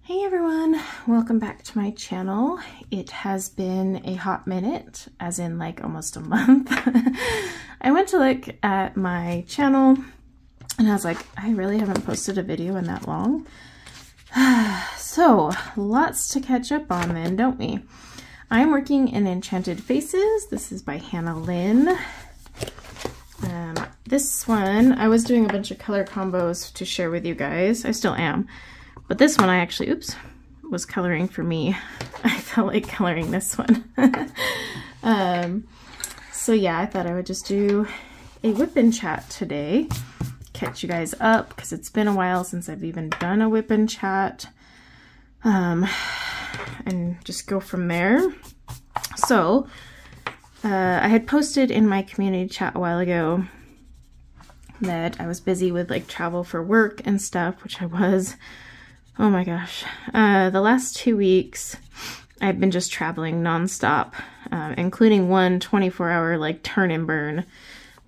Hey everyone, welcome back to my channel. It has been a hot minute, as in like almost a month. I went to look at my channel and I was like, I really haven't posted a video in that long. So lots to catch up on then, don't we? I'm working in Enchanted Faces. This is by Hannah Lynn. This one, I was doing a bunch of color combos to share with you guys. I still am. But this one I actually, was coloring for me. I felt like coloring this one. So yeah, I thought I would just do a WIP and chat today. Catch you guys up, because it's been a while since I've even done a WIP and chat. And just go from there. So, I had posted in my community chat a while ago that I was busy with like travel for work and stuff, which I was. Oh my gosh. The last 2 weeks, I've been just traveling nonstop, including one 24-hour like turn and burn.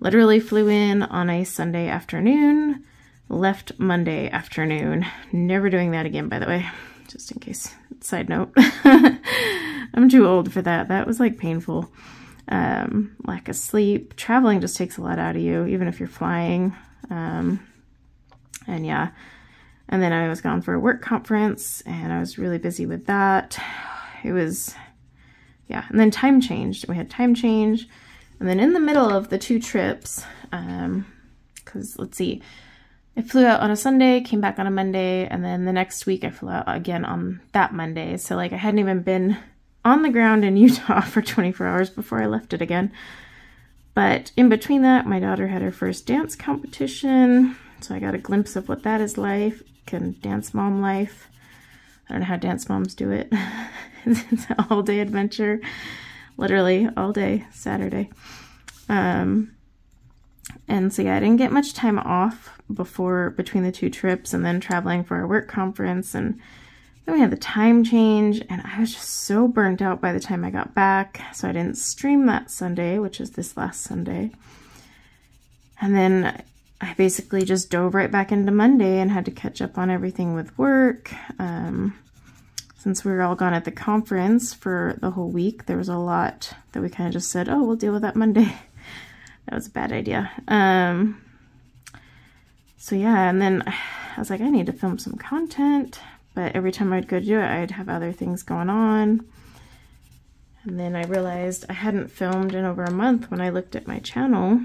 Literally flew in on a Sunday afternoon, left Monday afternoon. Never doing that again, by the way, just in case. Side note. I'm too old for that. That was like painful. Lack of sleep. Traveling just takes a lot out of you, even if you're flying. And yeah. And then I was gone for a work conference and I was really busy with that. It was, yeah. And then time changed. We had time change. And then in the middle of the two trips, because let's see, I flew out on a Sunday, came back on a Monday, and then the next week I flew out again on that Monday. So like I hadn't even been on the ground in Utah for 24 hours before I left it again. But in between that, my daughter had her first dance competition. So I got a glimpse of what that is like, and dance mom life. I don't know how dance moms do it. It's an all-day adventure. Literally all day, Saturday. And so yeah, I didn't get much time off between the two trips, and then traveling for our work conference, and then we had the time change, and I was just so burnt out by the time I got back, so I didn't stream that Sunday, which is this last Sunday. And then I basically just dove right back into Monday and had to catch up on everything with work. Since we were all gone at the conference for the whole week, there was a lot that we kind of just said, oh, we'll deal with that Monday. That was a bad idea. So yeah, and then I was like, I need to film some content, but every time I'd go do it, I'd have other things going on. And then I realized I hadn't filmed in over a month when I looked at my channel.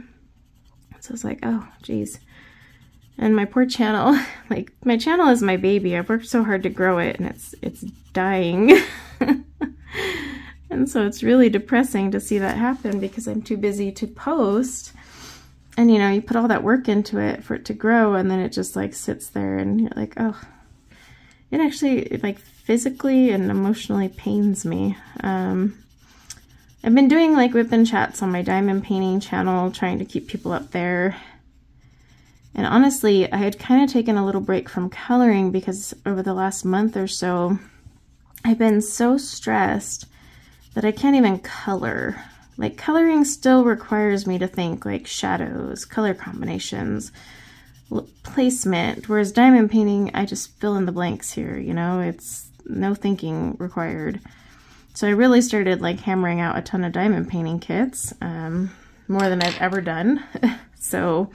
So I was like, oh, geez. And my poor channel, like, my channel is my baby. I've worked so hard to grow it, and it's dying. And so it's really depressing to see that happen, because I'm too busy to post. And, you know, you put all that work into it for it to grow, and then it just, like, sits there, and you're like, oh. It actually, like, physically and emotionally pains me. I've been doing like WIP and chats on my diamond painting channel, trying to keep people up there. And honestly, I had kind of taken a little break from coloring because over the last month or so, I've been so stressed that I can't even color. Like, coloring still requires me to think like shadows, color combinations, placement, whereas diamond painting, I just fill in the blanks here, you know, it's no thinking required. So I really started like hammering out a ton of diamond painting kits, more than I've ever done. So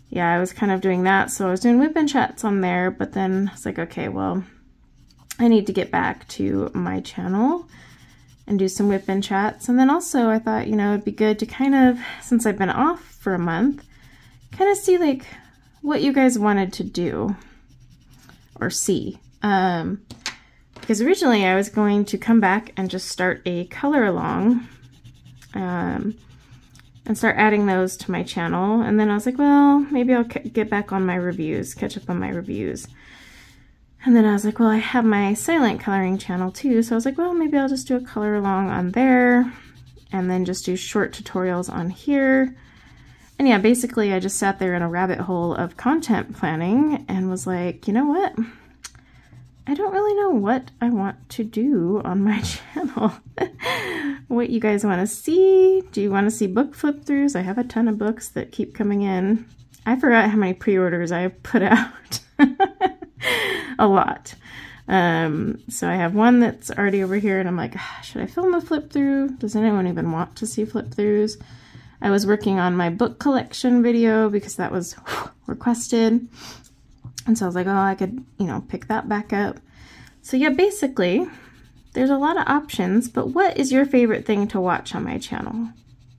yeah, I was kind of doing that. So I was doing WIP and chats on there, but then it's like, okay, well, I need to get back to my channel and do some WIP and chats. And then also I thought, you know, it'd be good to kind of, since I've been off for a month, kind of see like what you guys wanted to do or see. Because originally I was going to come back and just start a color along and start adding those to my channel. And then I was like, well, maybe I'll get back on my reviews, catch up on my reviews. And then I was like, well, I have my silent coloring channel too. So I was like, well, maybe I'll just do a color along on there and then just do short tutorials on here. And yeah, basically I just sat there in a rabbit hole of content planning and was like, you know what? I don't really know what I want to do on my channel. What you guys want to see? Do you want to see book flip throughs? I have a ton of books that keep coming in. I forgot how many pre-orders I have put out. A lot. So I have one that's already over here, and I'm like, should I film a flip through? Does anyone even want to see flip throughs? I was working on my book collection video because that was requested. And so I was like, oh, I could, you know, pick that back up. So yeah, basically, there's a lot of options, but what is your favorite thing to watch on my channel?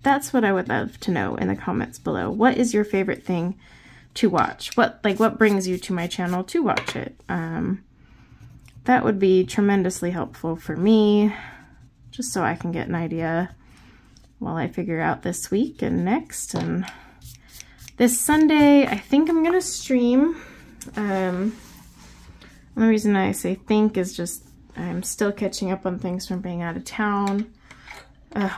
That's what I would love to know in the comments below. What is your favorite thing to watch? What brings you to my channel to watch it? That would be tremendously helpful for me, just so I can get an idea while I figure out this week and next. And this Sunday, I think I'm gonna stream. The only reason I say think is just I'm still catching up on things from being out of town.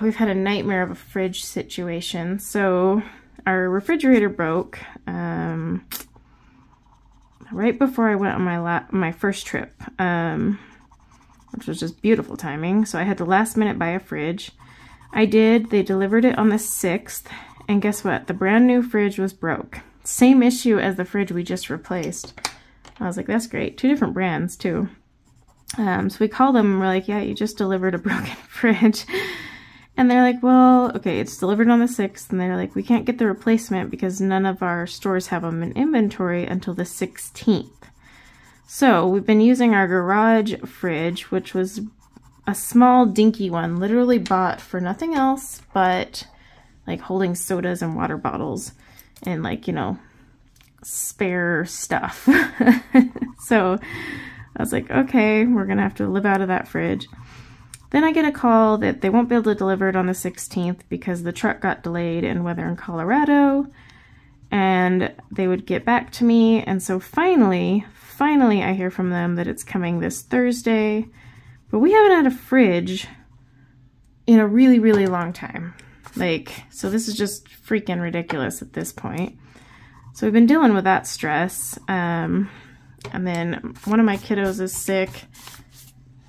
We've had a nightmare of a fridge situation. So our refrigerator broke right before I went on my first trip, which was just beautiful timing. So I had to last minute buy a fridge. I did. They delivered it on the 6th, and guess what? The brand new fridge was broke. Same issue as the fridge we just replaced. I was like, that's great. 2 different brands too. So we called them and we're like, yeah, you just delivered a broken fridge. And they're like, well, okay, it's delivered on the 6th. And they're like, we can't get the replacement because none of our stores have them in inventory until the 16th. So we've been using our garage fridge, which was a small dinky one, literally bought for nothing else but like holding sodas and water bottles and like, you know, spare stuff. So I was like, okay, we're gonna have to live out of that fridge. Then I get a call that they won't be able to deliver it on the 16th because the truck got delayed in weather in Colorado, and they would get back to me. And so finally I hear from them that it's coming this Thursday, but we haven't had a fridge in a really, really long time. Like, so this is just freaking ridiculous at this point. So we've been dealing with that stress. And then one of my kiddos is sick.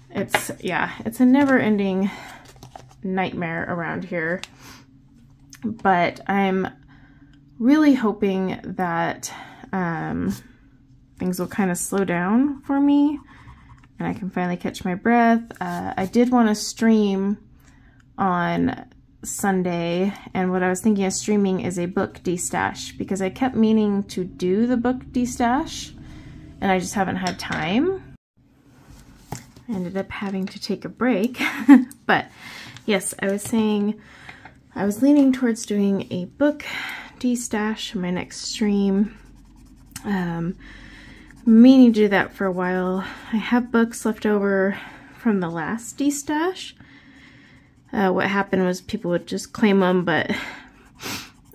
It's a never-ending nightmare around here. But I'm really hoping that things will kind of slow down for me and I can finally catch my breath. I did want to stream on Sunday, and what I was thinking of streaming is a book destash because I kept meaning to do the book destash and I just haven't had time. I ended up having to take a break. But yes, I was saying I was leaning towards doing a book destash in my next stream. Meaning to do that for a while. I have books left over from the last destash. What happened was people would just claim them, but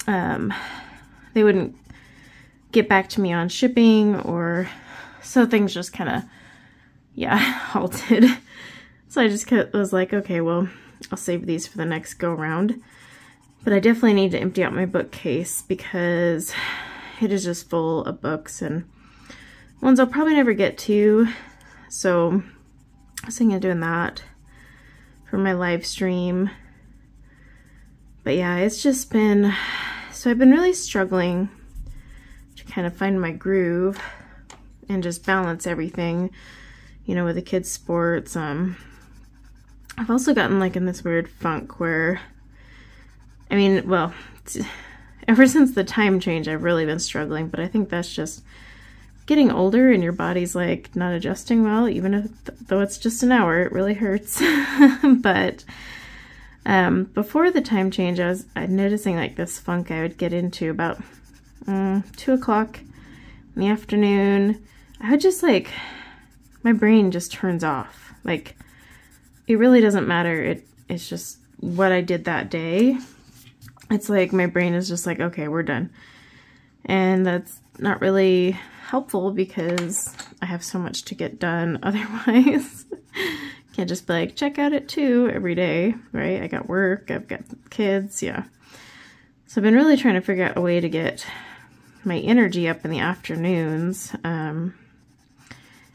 they wouldn't get back to me on shipping, or so things just kind of, halted. So I just was like, okay, well, I'll save these for the next go round. But I definitely need to empty out my bookcase because it is just full of books and ones I'll probably never get to. So I was thinking of doing that for my live stream. But yeah, it's just been, so I've been really struggling to kind of find my groove and just balance everything, you know, with the kids' sports. I've also gotten like in this weird funk where, I mean, well, ever since the time change, I've really been struggling, but I think that's just getting older and your body's like not adjusting well, even though it's just an hour, it really hurts. But before the time change, I was noticing like this funk I would get into about 2 o'clock in the afternoon. I would just like, my brain just turns off. Like, it really doesn't matter. It's just what I did that day. It's like my brain is just like, okay, we're done. And that's not really helpful because I have so much to get done otherwise. Can't just be like, check out at 2 every day, right? I got work, I've got kids, yeah. So I've been really trying to figure out a way to get my energy up in the afternoons. And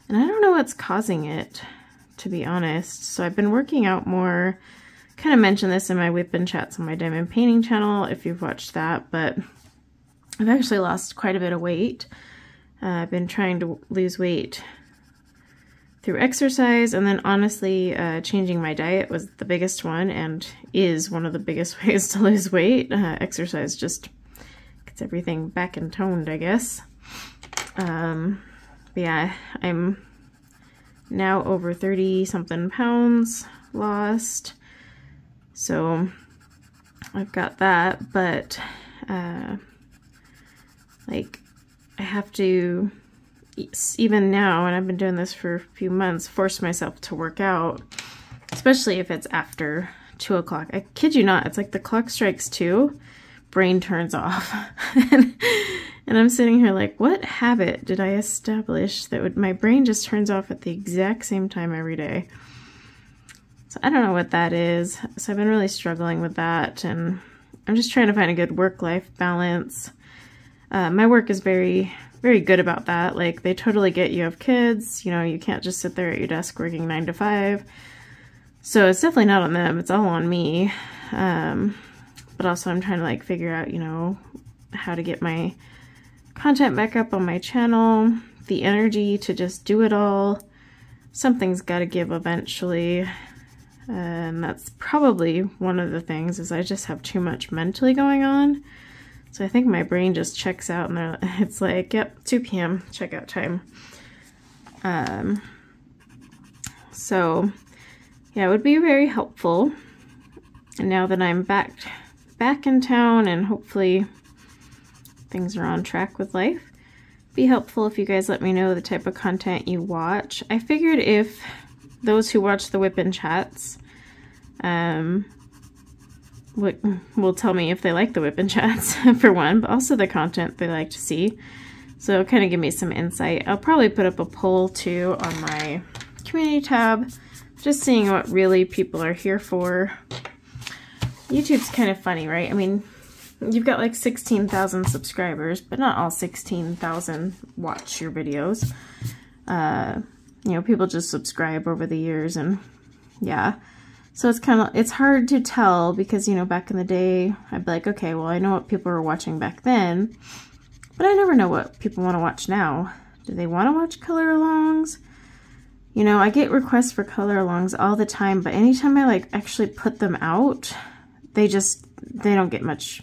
I don't know what's causing it, to be honest. So I've been working out more. Kind of mentioned this in my WIP and chats on my diamond painting channel if you've watched that, but I've actually lost quite a bit of weight. I've been trying to lose weight through exercise, and then honestly, changing my diet was the biggest one and is one of the biggest ways to lose weight. Exercise just gets everything back and toned, I guess. But yeah, I'm now over 30-something pounds lost, so I've got that, but like I have to, even now, and I've been doing this for a few months, force myself to work out, especially if it's after 2 o'clock. I kid you not, it's like the clock strikes 2, brain turns off. And I'm sitting here like, what habit did I establish that would, my brain just turns off at the exact same time every day? So I don't know what that is. So I've been really struggling with that, and I'm just trying to find a good work-life balance. My work is very good about that. Like, they totally get you have kids, you know, you can't just sit there at your desk working 9 to 5. So it's definitely not on them, it's all on me. But also I'm trying to like figure out, you know, how to get my content back up on my channel, the energy to just do it all. Something's got to give eventually. And that's probably one of the things, is I just have too much mentally going on. So I think my brain just checks out, and it's like, yep, 2 p.m. checkout time. So yeah, it would be very helpful. And now that I'm back in town and hopefully things are on track with life, be helpful if you guys let me know the type of content you watch. I figured if those who watch the WIP and chats will tell me if they like the WIP and chats, for one, but also the content they like to see. So it'll kind of give me some insight. I'll probably put up a poll too on my community tab, just seeing what really people are here for. YouTube's kind of funny, right? I mean, you've got like 16,000 subscribers, but not all 16,000 watch your videos. You know, people just subscribe over the years, and yeah. So it's hard to tell, because, you know, back in the day, I'd be like, okay, well, I know what people were watching back then, but I never know what people want to watch now. Do they want to watch color alongs? You know, I get requests for color alongs all the time, but anytime I like actually put them out, they don't get much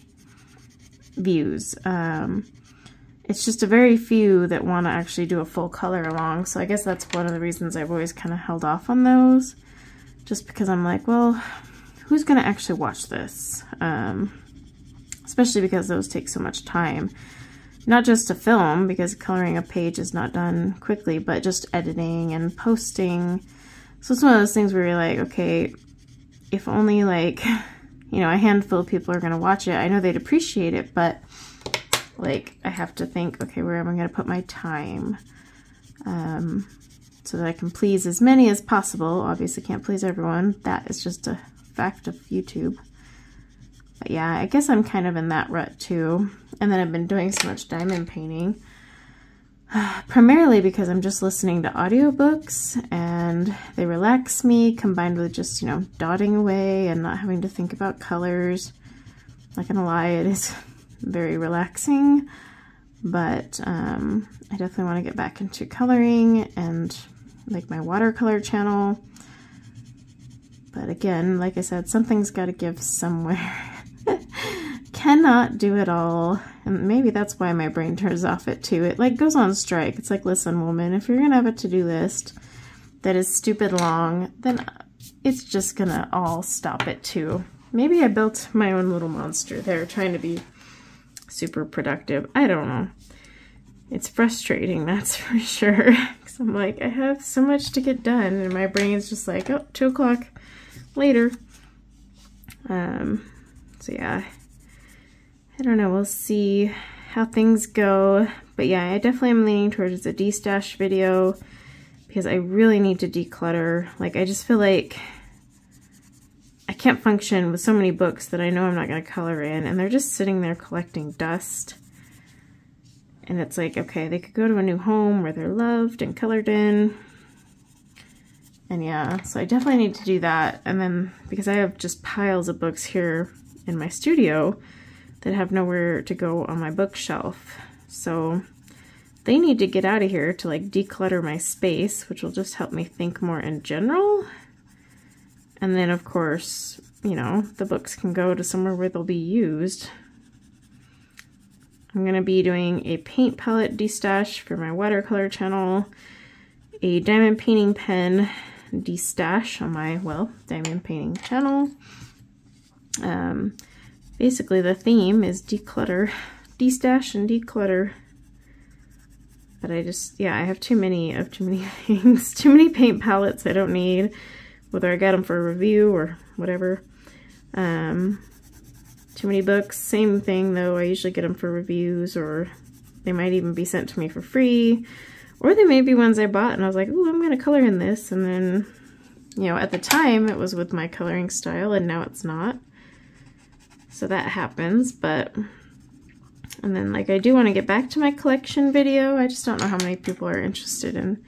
views. It's just a very few that want to actually do a full color along. So I guess that's one of the reasons I've always kind of held off on those. Just because I'm like, well, who's going to actually watch this? Especially because those take so much time. Not just to film, because coloring a page is not done quickly, but just editing and posting. So it's one of those things where you're like, okay, if only like, you know, a handful of people are going to watch it, I know they'd appreciate it, but like, I have to think, okay, where am I going to put my time? So that I can please as many as possible. Obviously can't please everyone. That is just a fact of YouTube. But yeah, I guess I'm kind of in that rut too. And then I've been doing so much diamond painting. Primarily because I'm just listening to audiobooks, and they relax me, combined with just, you know, dotting away and not having to think about colors. Not gonna lie, it is very relaxing, but I definitely want to get back into coloring and make my watercolor channel. But again, like I said, something's got to give somewhere. Cannot do it all, and maybe that's why my brain turns off at 2. It like goes on strike. It's like, listen, woman, if you're gonna have a to-do list that is stupid long, then it's just gonna all stop at 2. Maybe I built my own little monster there, trying to be super productive. I don't know. It's frustrating, that's for sure. Because I'm like, I have so much to get done, and my brain's just like, oh, 2 o'clock later. So yeah, I don't know. We'll see how things go. But yeah, I definitely am leaning towards a de-stash video, because I really need to declutter. Like, I just feel like I can't function with so many books that I know I'm not going to color in, and they're just sitting there collecting dust. And it's like, okay, they could go to a new home where they're loved and colored in. And yeah, so I definitely need to do that. And then, because I have just piles of books here in my studio that have nowhere to go on my bookshelf. So they need to get out of here to like declutter my space, which will just help me think more in general. And then of course, you know, the books can go to somewhere where they'll be used. I'm going to be doing a paint palette destash for my watercolor channel, a diamond painting pen destash on my, well, diamond painting channel. Basically the theme is declutter, destash and declutter. But I just, yeah, I have too many things, too many paint palettes I don't need, whether I got them for a review or whatever. Too many books, same thing though, I usually get them for reviews, or they might even be sent to me for free, or they may be ones I bought and I was like, ooh, I'm gonna color in this, and then, you know, at the time it was with my coloring style and now it's not. So that happens, but, and then like I do want to get back to my collection video. I just don't know how many people are interested in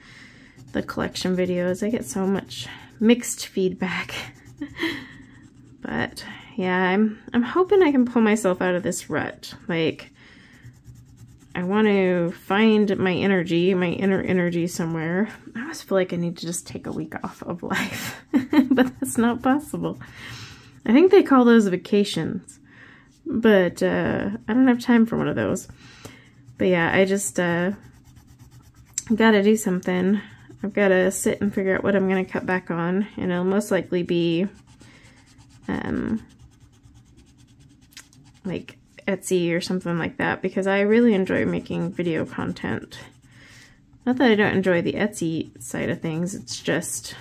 the collection videos. I get so much mixed feedback. But yeah, I'm hoping I can pull myself out of this rut. Like, I want to find my energy, my inner energy somewhere. I always feel like I need to just take a week off of life, but that's not possible. I think they call those vacations, but I don't have time for one of those. But yeah, I just gotta do something. I've got to sit and figure out what I'm going to cut back on, and it'll most likely be like Etsy or something like that, because I really enjoy making video content. Not that I don't enjoy the Etsy side of things, it's just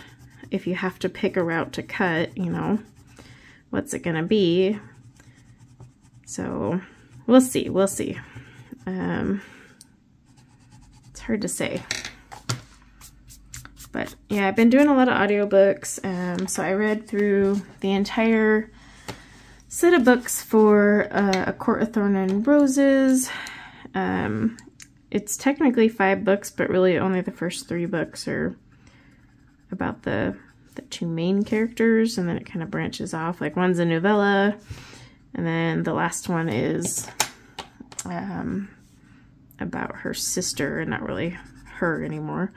if you have to pick a route to cut, you know, what's it gonna be? So we'll see, we'll see. It's hard to say. But yeah, I've been doing a lot of audiobooks, so I read through the entire set of books for A Court of Thorn and Roses. It's technically 5 books, but really only the first 3 books are about the 2 main characters, and then it kind of branches off. Like, one's a novella, and then the last one is about her sister, and not really her anymore.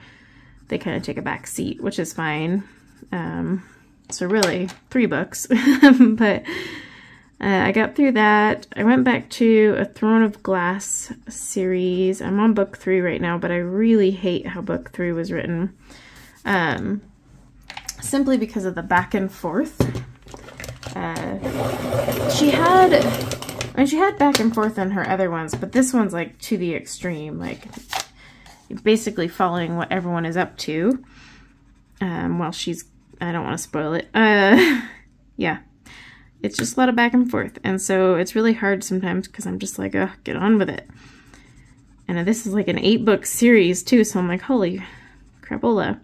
They kind of take a back seat, which is fine. So really 3 books, but I got through that. I went back to A Throne of Glass series. I'm on book 3 right now, but I really hate how book 3 was written. Simply because of the back and forth. She had back and forth in her other ones, but this one's like to the extreme. Like, basically following what everyone is up to. While she's, I don't want to spoil it. Yeah. It's just a lot of back and forth, and so it's really hard sometimes because I'm just like, oh, get on with it. And this is like an 8-book series too, so I'm like, holy crapola.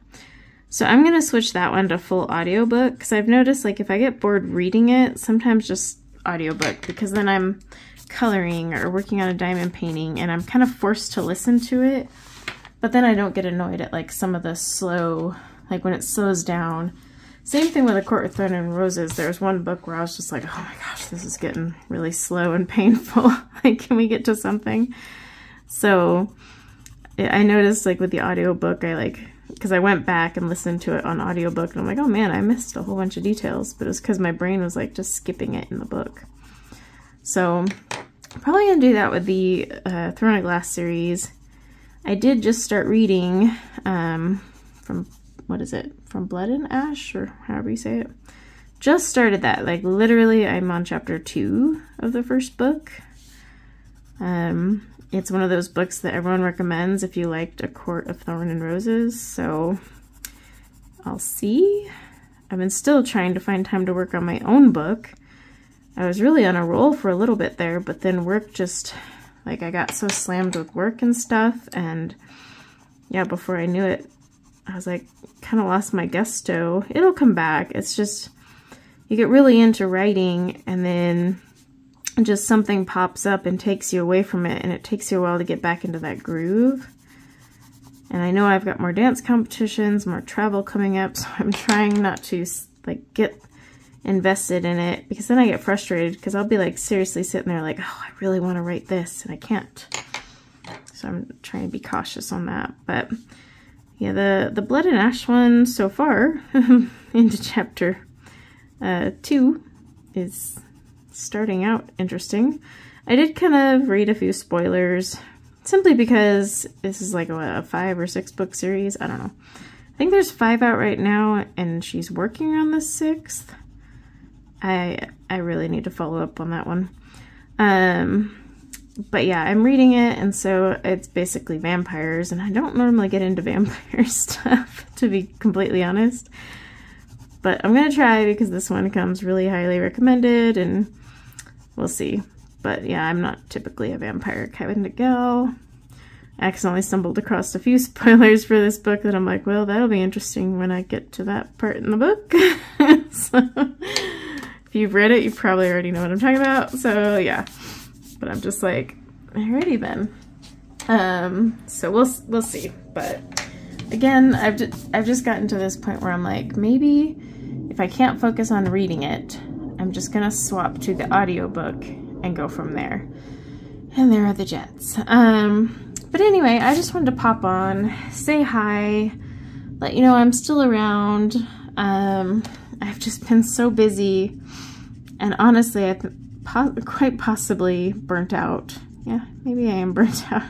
So I'm gonna switch that one to full audiobook, because I've noticed, like, if I get bored reading it, sometimes just audiobook, because then I'm coloring or working on a diamond painting and I'm kind of forced to listen to it, but then I don't get annoyed at like some of the slow, like when it slows down. Same thing with A Court of Thorn and Roses. There was one book where I was just like, oh my gosh, this is getting really slow and painful. Like, can we get to something? So I noticed, like, with the audiobook, because I went back and listened to it on audiobook, and I'm like, oh man, I missed a whole bunch of details, but it was because my brain was like just skipping it in the book. So I'm probably gonna do that with the Throne of Glass series. I did just start reading from, what is it? From Blood and Ash, or however you say it. Just started that. Like, literally, I'm on chapter 2 of the first book. It's one of those books that everyone recommends if you liked A Court of Thorn and Roses, so I'll see. I've been still trying to find time to work on my own book. I was really on a roll for a little bit there, but then work just, like, I got so slammed with work and stuff, and yeah, before I knew it, I was like, kind of lost my gusto. It'll come back. It's just, you get really into writing, and then just something pops up and takes you away from it, and it takes you a while to get back into that groove. And I know I've got more dance competitions, more travel coming up, so I'm trying not to, like, get invested in it, because then I get frustrated, because I'll be, like, seriously sitting there like, oh, I really want to write this, and I can't. So I'm trying to be cautious on that. But yeah, the Blood and Ash one so far into chapter 2 is starting out interesting. I did kind of read a few spoilers simply because this is like a 5 or 6 book series. I don't know. I think there's 5 out right now and she's working on the 6th. I really need to follow up on that one. But yeah, I'm reading it, and so it's basically vampires, and I don't normally get into vampire stuff, to be completely honest. But I'm gonna try because this one comes really highly recommended, and we'll see. But yeah, I'm not typically a vampire kind of gal. I accidentally stumbled across a few spoilers for this book that I'm like, well, that'll be interesting when I get to that part in the book. So, if you've read it, you probably already know what I'm talking about. So yeah. But I'm just like, alrighty then. So we'll see. But again, I've just gotten to this point where I'm like, maybe if I can't focus on reading it, I'm just gonna swap to the audiobook and go from there. And there are the Jets. But anyway, I just wanted to pop on, say hi, let you know I'm still around. I've just been so busy, and honestly, I've quite possibly burnt out. Yeah, maybe I am burnt out.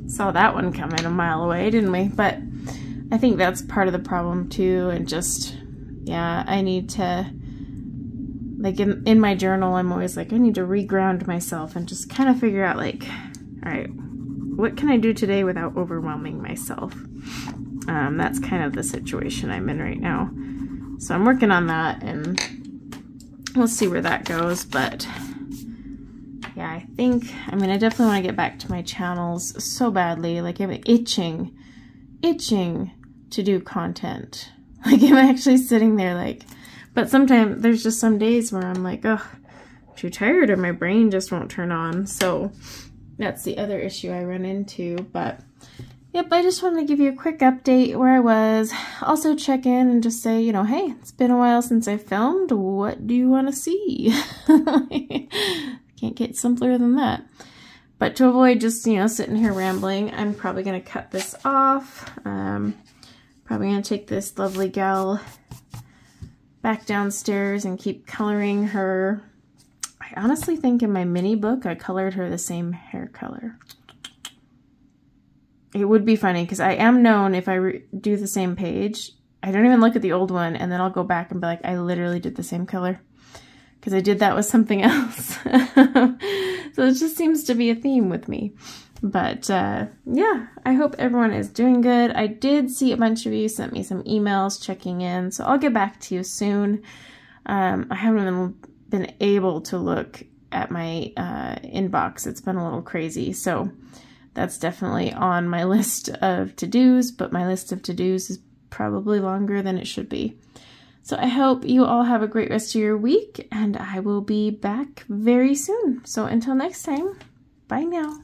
Saw that one coming a mile away, didn't we? But I think that's part of the problem too, and just, yeah, I need to, like in my journal, I'm always like, I need to reground myself and just kind of figure out like, all right, what can I do today without overwhelming myself? That's kind of the situation I'm in right now. So I'm working on that, and we'll see where that goes. But yeah, I think, I mean, I definitely want to get back to my channels so badly. Like, I'm itching to do content. Like, I'm actually sitting there like, but sometimes there's just some days where I'm like, oh, I'm too tired, or my brain just won't turn on. So that's the other issue I run into. But yep, I just wanted to give you a quick update where I was. Also check in and just say, you know, hey, it's been a while since I filmed. What do you want to see? Can't get simpler than that. But to avoid just, you know, sitting here rambling, I'm probably going to cut this off. Probably going to take this lovely gal back downstairs and keep coloring her. I honestly think in my mini book, I colored her the same hair color. It would be funny because I am known if I do the same page, I don't even look at the old one, and then I'll go back and be like, I literally did the same color because I did that with something else. So it just seems to be a theme with me. But yeah, I hope everyone is doing good. I did see a bunch of you sent me some emails checking in, so I'll get back to you soon. I haven't even been able to look at my inbox. It's been a little crazy, so that's definitely on my list of to-dos, but my list of to-dos is probably longer than it should be. So I hope you all have a great rest of your week, and I will be back very soon. So until next time, bye now.